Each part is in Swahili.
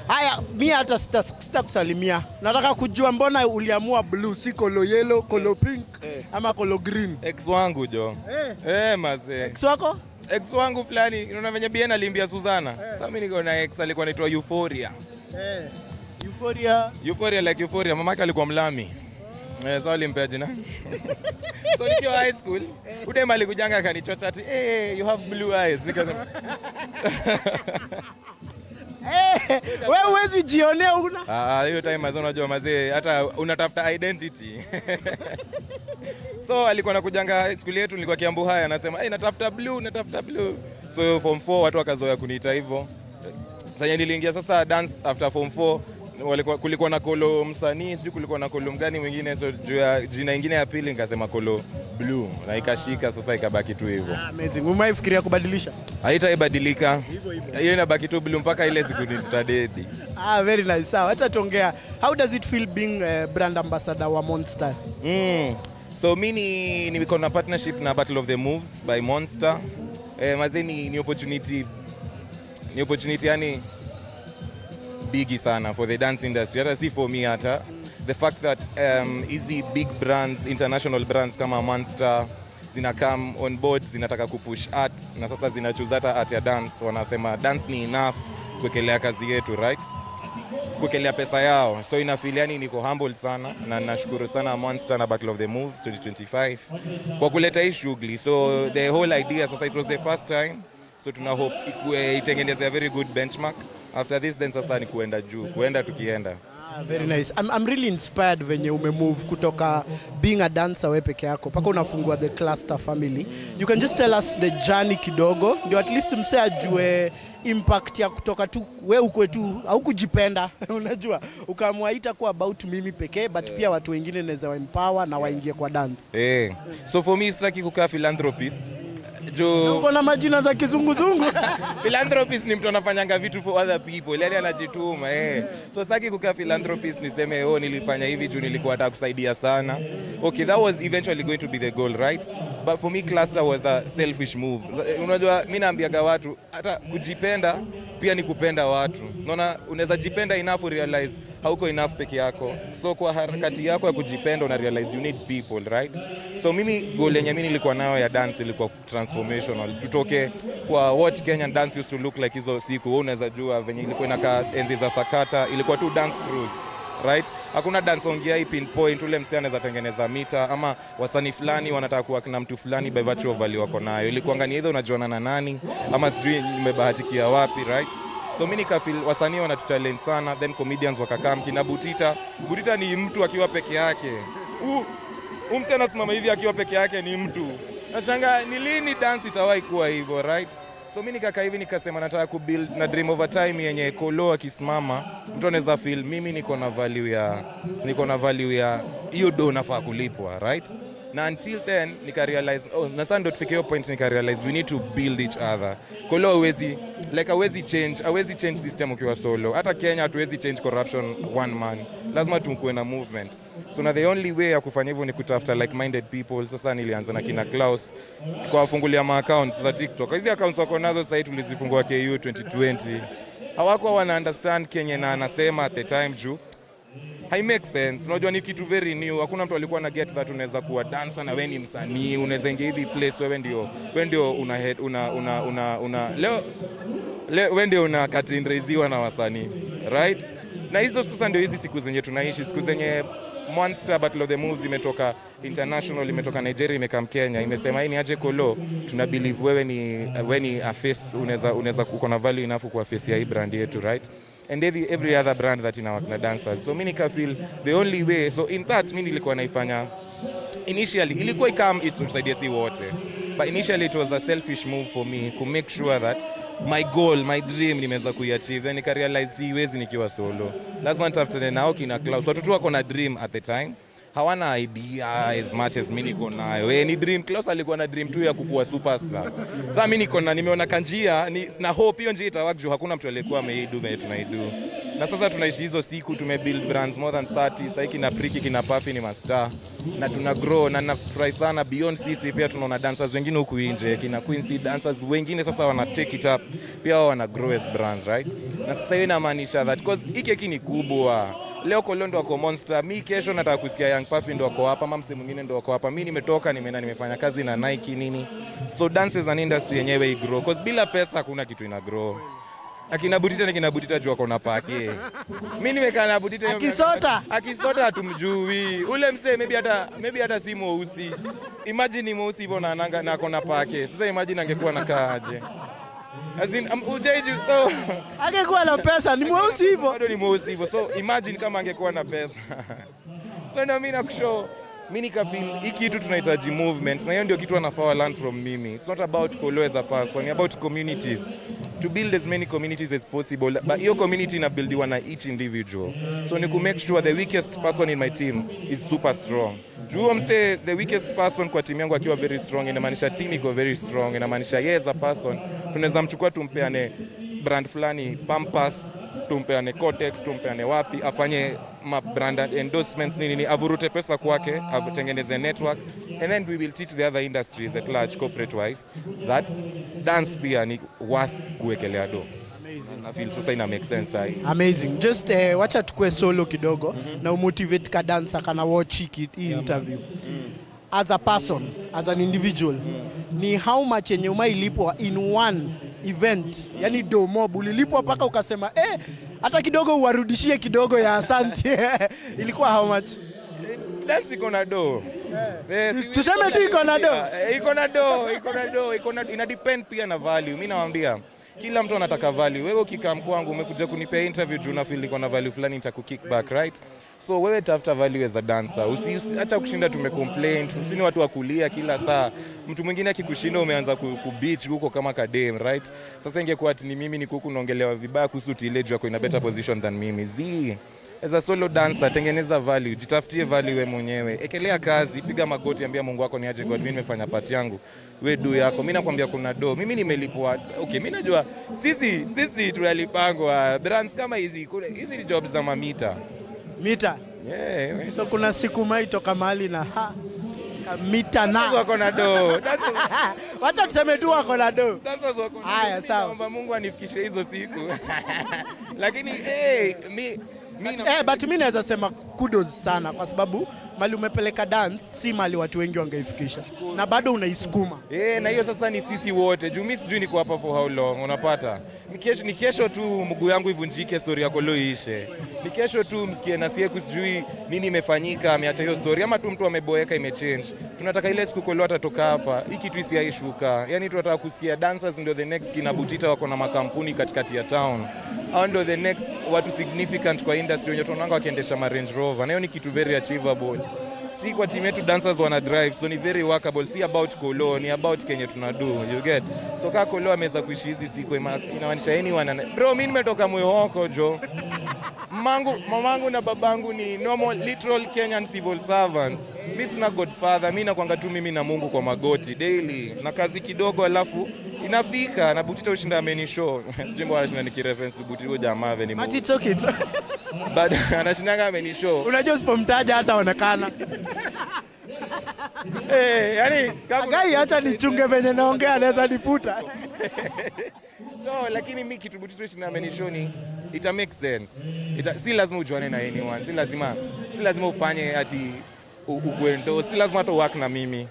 Haya, mimi hata sitakusalimia. Nataka kujua mbona uliamua blue si color yellow, color pink ama color green? Ex wangu jo. Mazee. Ex wako? Ex wangu fulani, unaona venye Bien alimbia Suzana. Sasa mimi niko na ex alikuwa anaitwa Euphoria. Euphoria. Euphoria like Euphoria, mamake alikuwa Mlami. So alimpea jina. So nikiwa high school, udema alikujanga akanichocha ati, "Hey, you have blue eyes." Wewe huwezi jionea una? Hiyo time unajua mazee hata unatafuta identity. So alikuwa anakujanga school yetu, nilikuwa Kiambu High, anasema, "Hey, natafuta blue." So form 4 watu wakazoea kuniita hivyo. Sasa niliingia sasa dance after form 4. Kulikuwa na kolo msanii, sijui kulikuwa na kolo mgani mwingine, so juu ya jina ingine ya pili nikasema kolo blue na ikashika, sasa ikabaki tu hivyo. Amazing. Umeifikiria kubadilisha? Haitaibadilika. Hiyo inabaki tu blue mpaka ile siku nitadedi. Very nice. Sawa, acha tuongea. How does it feel being brand ambassador wa Monster? So mimi niko na partnership na Battle of the Moves by Monster. Mazeni ni opportunity yani bigi sana for the dance industry. Hata si for me hata. The fact that easy big brands, international brands kama Monster zina come on board, zinataka kupush art na sasa zinachoose hata art ya dance. Wanasema dance ni enough kuekelea kazi yetu, right? Kuekelea pesa yao. So inafeel yani niko humbled sana na nashukuru sana Monster na Battle of the Moves 2025 kwa kuleta hii shughuli. So the whole idea, sasa it was the first time. So tuna hope itengeneze a very good benchmark. After this then sasa ni kuenda juu, kuenda tukienda. Very nice. I'm really inspired venye umemove kutoka being a dancer wewe peke yako paka unafungua the Cluster family. You can just tell us the journey kidogo ndio at least msee ajue impact ya kutoka tu wewe uko tu au kujipenda unajua ukaamua itakuwa about mimi pekee but pia watu wengine naweza wa empower na waingie kwa dance. So for me straki kukaa philanthropist. Uko na majina za kizunguzungu. Philanthropist ni mtu anafanyanga vitu for other people, yani anajituma. So sitaki kukaa philanthropist niseme nilifanya hivi juu nilikuwa nataka kusaidia sana. Okay, that was eventually going to be the goal, right? But for me Cluster was a selfish move. Unajua mimi naambiaga watu hata kujipenda pia ni kupenda watu. Unaona unaweza jipenda enough realize hauko enough peke yako. So kwa harakati yako ya kujipenda una realize you need people, right? So mimi goal yenye mimi nilikuwa nayo ya dance ilikuwa transformational. Tutoke kwa what Kenyan dance used to look like hizo siku. Wewe unaweza jua venye ilikuwa inakaa enzi za sakata, ilikuwa tu dance cruise, right? Hakuna dance ongea hii pinpoint ule msee anaweza tengeneza mita ama wasanii fulani wanataka kuwa na mtu fulani by virtue of value wako nayo. Ilikuwa ngani either unajiona na nani ama sijui umebahatikia wapi, right? So mimi nikafeel wasanii wanatuchallenge sana, then comedians wakakam kina Butita. Butita ni mtu akiwa peke yake. Msee anasimama hivi akiwa peke yake ni mtu. Nashangaa ni lini dance itawahi kuwa hivyo, right? So mimi nikakaa hivi nikasema nataka kubuild na dream over time yenye Kolo akisimama mtu anaweza feel mimi niko na value ya hiyo do nafaa kulipwa, right? Na until then nika realize na sasa ndo tufikie hiyo point nika realize we need to build each other. Kolo hawezi change system ukiwa solo. Hata Kenya hatuwezi change corruption one man. Lazima tukuwe na movement. So na the only way ya kufanya hivyo ni kutafuta like-minded people. Sasa nilianza na kina Klaus kwa wafungulia accounts za TikTok. Hizi accounts wako nazo sasa tulizifungua KU 2020. Hawakuwa wana understand Kenya na anasema at the time juu hai make sense. Unajua ni kitu very new. Hakuna mtu alikuwa na get that unaweza kuwa dancer na wewe ni msanii, unaweza ingia hivi place wewe ndio leo wewe ndio unakatindraiziwa na wasanii, right? Na hizo sasa ndio hizi siku zenye tunaishi, siku zenye Monster Battle of the Moves imetoka international, imetoka Nigeria, imekam Kenya, imesema hii ni aje Kolo, tuna believe wewe ni a face, unaweza kuko na value enough kwa face ya hii brand yetu, right? And every other brand that ina dancers. So mimi nika feel the only way, so in that mimi nilikuwa naifanya initially ilikuwa ikam is to saidia si wote, but initially it was a selfish move for me to make sure that my goal, my dream nimeweza kuiachieve. Then nika realize siwezi nikiwa solo, lazima nitafute nao kina Klaus, watu tu wako na dream at the time. hawana idea as much as mimi niko nayo. Ni dream. Klaus alikuwa na dream tu ya kukuwa superstar. Sasa mimi niko na nimeona kanjia na hope hiyo njia itawak juu hakuna mtu aliyekuwa ameidu vile tunaidu. Na sasa tunaishi hizo siku, tumebuild brands more than 30. Sasa kina Priki, kina Puffy ni master. Na tuna grow na nafurahi sana beyond sisi pia tunaona dancers wengine huku nje, kina Quincy dancers wengine sasa wana take it up. Pia wao wana grow as brands, right? Na sasa hiyo inamaanisha that because hiki ni kubwa. Leo Kolo ndo wako Monster, mi kesho nataka kusikia Young Puffy ndo wako hapa, mamse mwingine ndo wako hapa. Mimi nimetoka nimefanya kazi na Nike nini. So dance is an industry yenyewe igrow because bila pesa hakuna kitu ina grow. Akina Butita jua kona pake. Mimi nimekaa na Butita akisota hatumjui. Ule msee maybe hata si mweusi. Imagine mweusi hivyo na ananga na kona pake. Sasa imagine angekuwa nakaaje. As in ujeju so angekuwa na pesa ni mweusi hivyo. Bado ni mweusi hivyo. So imagine kama angekuwa na pesa. So na mimi nakushow mimi nikafeel hiki kitu tunahitaji movement na hiyo ndio kitu anafaa learn from mimi. It's not about Kolo as a person, it's about communities. To build as many communities as possible, but your community na build one each individual. So ni to make sure the weakest person in my team is super strong. Juu mse the weakest person kwa timu yangu akiwa very strong, inamaanisha team iko very strong, inamaanisha yeye as a person tunaweza mchukua tumpeane brand fulani Pampers, tumpeane Cortex, tumpeane wapi, afanye brand endorsements nini, avurute pesa kwake, atengeneze network, and then we will teach the other industries at large corporate wise that dance pia ni worth kuwekelea do. Amazing. I feel sasa ina make sense hai. Amazing. Just wacha tukue solo kidogo na umotivate ka dancer kana watch hii interview. As a person, as an individual, ni how much yenye umailipwa in one event, yani do mob ulilipwa paka ukasema hata kidogo uwarudishie kidogo ya asante. Ilikuwa how much? Dance iko na do. Tuseme tu iko na do. Ina depend pia na value. Mimi nawaambia kila mtu anataka value. Wewe ukikaa kwangu umekuja kunipea interview juu na feel iko na value fulani nitakukick back, right? So wewe tafuta value as a dancer. Acha kushinda tumecomplain, msini watu wa kulia kila saa. Mtu mwingine akikushinda umeanza kubeach huko kama kadem, right? Sasa ingekuwa ati ni mimi niko huku naongelewa vibaya kuhusu ile juu yako ina better position than mimi. As a solo dancer, tengeneza value, jitafutie value wewe mwenyewe. Ekelea kazi, piga magoti, ambia Mungu wako ni aje God, mimi nimefanya part yangu. Wewe do yako. Mimi nakwambia kuna do. Mimi nimelipwa. Okay, mimi najua sisi tunalipangwa brands kama hizi ni jobs za mamita. Mita. Yeah. So kuna siku mai toka mahali na mita na wako na do. Wacha tuseme tu wako na do. Dancers wako na. Haya sawa. Naomba Mungu anifikishe hizo siku. Lakini but mimi naweza sema kudos sana kwa sababu mali umepeleka dance si mali watu wengi wangeifikisha na bado unaisukuma. Na hiyo sasa ni sisi wote. Juu mimi sijui niko hapa for how long, unapata. Ni kesho tu mguu yangu ivunjike, story yako leo iishe. Ni kesho tu msikie na sie kusijui nini imefanyika, ameacha hiyo story ama tu mtu ameboeka imechange. Tunataka ile siku Kolo atatoka hapa, hiki kitu isiaishuka. Yaani tunataka kusikia dancers ndio the next kina Butita wako na makampuni katikati ya town. Hao ndio the next watu significant kwa industry wenye tunaanga wakiendesha ma Range Rover. Na hiyo ni kitu very achievable. Si kwa team yetu dancers wana drive, so ni very workable. Si about Kolo, ni about Kenya tunadu. You get? So kama Kolo ameweza kuishi hizi siku inamaanisha anyone. Bro, mimi nimetoka Mwihoko jo. Mamangu na babangu ni normal literal Kenyan civil servants. Mimi sina godfather, mimi nakwanga tu mimi na Mungu kwa magoti daily. Na kazi kidogo alafu inafika na Butita ushinda ameni show. Sijimbo anashinda nikireference Butita huyo jamaa veni. But it's okay. But anashinda ameni show. Unajua usipomtaja hata onekana. Yani Agai acha nichunge venye naongea anaweza nifuta. So lakini mimi kitu Butita ushinda ameni show ni ita make sense. Si lazima ujuane na anyone. Si lazima ufanye ati ukwendo. Si lazima hata work na mimi.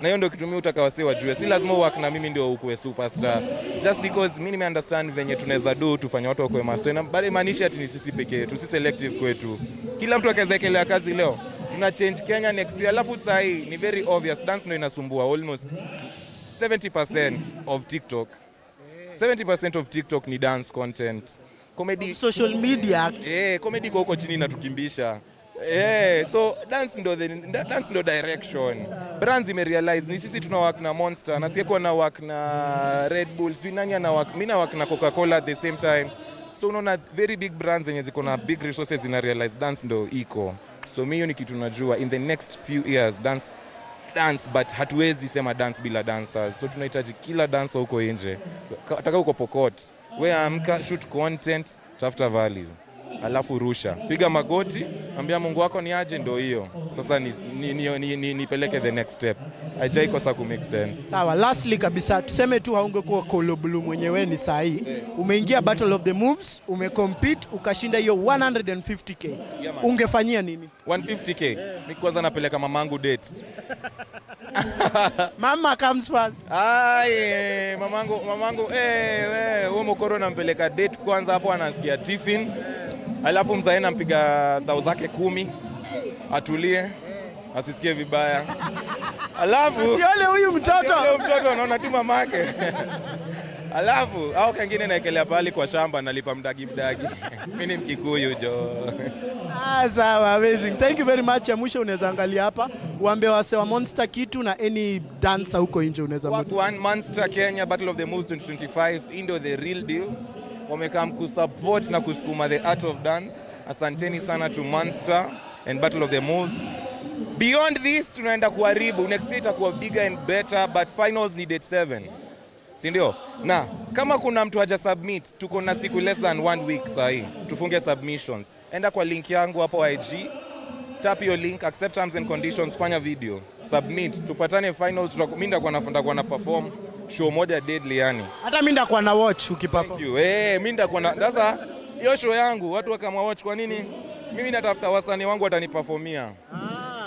Na hiyo ndio kitu mimi utakawase wajue. Si lazima work na mimi ndio ukuwe superstar. Just because mimi nime understand venye tunaweza do tufanye watu wakuwe master. Na bali maanisha ati ni sisi pekee yetu, si selective kwetu. Kila mtu akazekelea kazi leo. Tuna change Kenya next year. Alafu saa hii ni very obvious dance ndio inasumbua almost 70% of TikTok. 70% of TikTok ni dance content. Comedy, social media. Comedy kwa huko chini inatukimbisha. So dance ndo direction. Brands imerealize ni sisi tuna work na Monster na sieko na work na Red Bull. Sijui nani ana work. Mimi na work na Coca-Cola at the same time. So unaona very big brands zenye ziko na big resources ina realize dance ndo iko. So mimi hiyo ni kitu najua in the next few years dance but hatuwezi sema dance bila dancers. So tunahitaji kila dancer huko nje. Nataka uko Pokot. Wewe amka, shoot content, tafuta value. Alafu rusha. Piga magoti, ambia Mungu wako ni aje, ndio hiyo. Sasa nipeleke the next step. Haijai kosa ku make sense. Sawa, lastly kabisa tuseme tu haungekuwa Kolo Blue mwenyewe ni sahi. Umeingia Battle of the Moves, umecompete, ukashinda hiyo 150k. Ungefanyia nini? 150k. Mimi kwanza napeleka mamangu date. Mama comes first. Mamangu wewe mkoro nampeleka date kwanza, hapo anasikia tiffin. Alafu mzae nampiga thao zake 10 atulie asisikie vibaya. Alafu sione huyu mtoto anaona tu mamake. Alafu au kingine naekelea pale kwa shamba nalipa mdagi. Mimi ni Mkikuyu jo. Sawa, amazing. Thank you very much. Ya mwisho unaweza angalia hapa uambie wase wa Monster kitu na any dancer huko nje unaweza One Monster Kenya Battle of the Moves 2025 ndio the real deal. Wamekam kusupport na kusukuma the art of dance. Asanteni sana to Monster and Battle of the Moves. Beyond this tunaenda kuharibu, next year itakuwa bigger and better, but finals need date 7. Si ndio? Na kama kuna mtu haja submit, tuko na siku less than 1 week sahi. Tufunge submissions. Enda kwa link yangu hapo IG. Tap your link, accept terms and conditions, fanya video, submit, tupatane finals. Mimi ndakuwa na perform show moja deadly yani. Hata mimi ndakuwa na watch ukiperform. Mimi ndakuwa na sasa hiyo show yangu watu wakama watch. Kwa nini? Mimi natafuta wasanii wangu wataniperformia.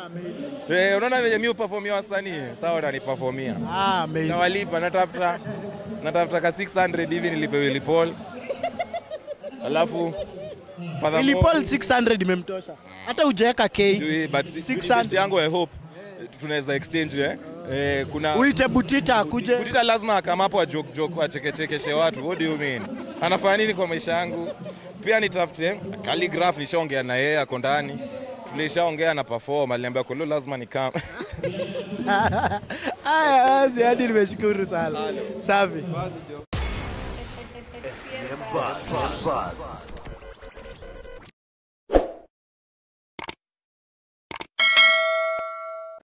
Amazing. Unaona vile mimi uperformia wasanii, sawa wataniperformia. Amazing. Nawalipa, natafuta ka 600 hivi nilipe Willy Paul. Alafu Willy Paul 600 imemtosha. Hata hujaweka K. But 600 yangu I hope tunaweza exchange kuna uite Butita akuje. Butita lazima kama hapo joke achekechekeshe watu. What do you mean? Anafanya nini kwa maisha yangu? Pia nitafute Calligraph, nishaongea na yeye ako ndani. Tulishaongea na perform, aliniambia Kolo lazima nikam. Hadi nimeshukuru sana. Safi. SPM Buzz.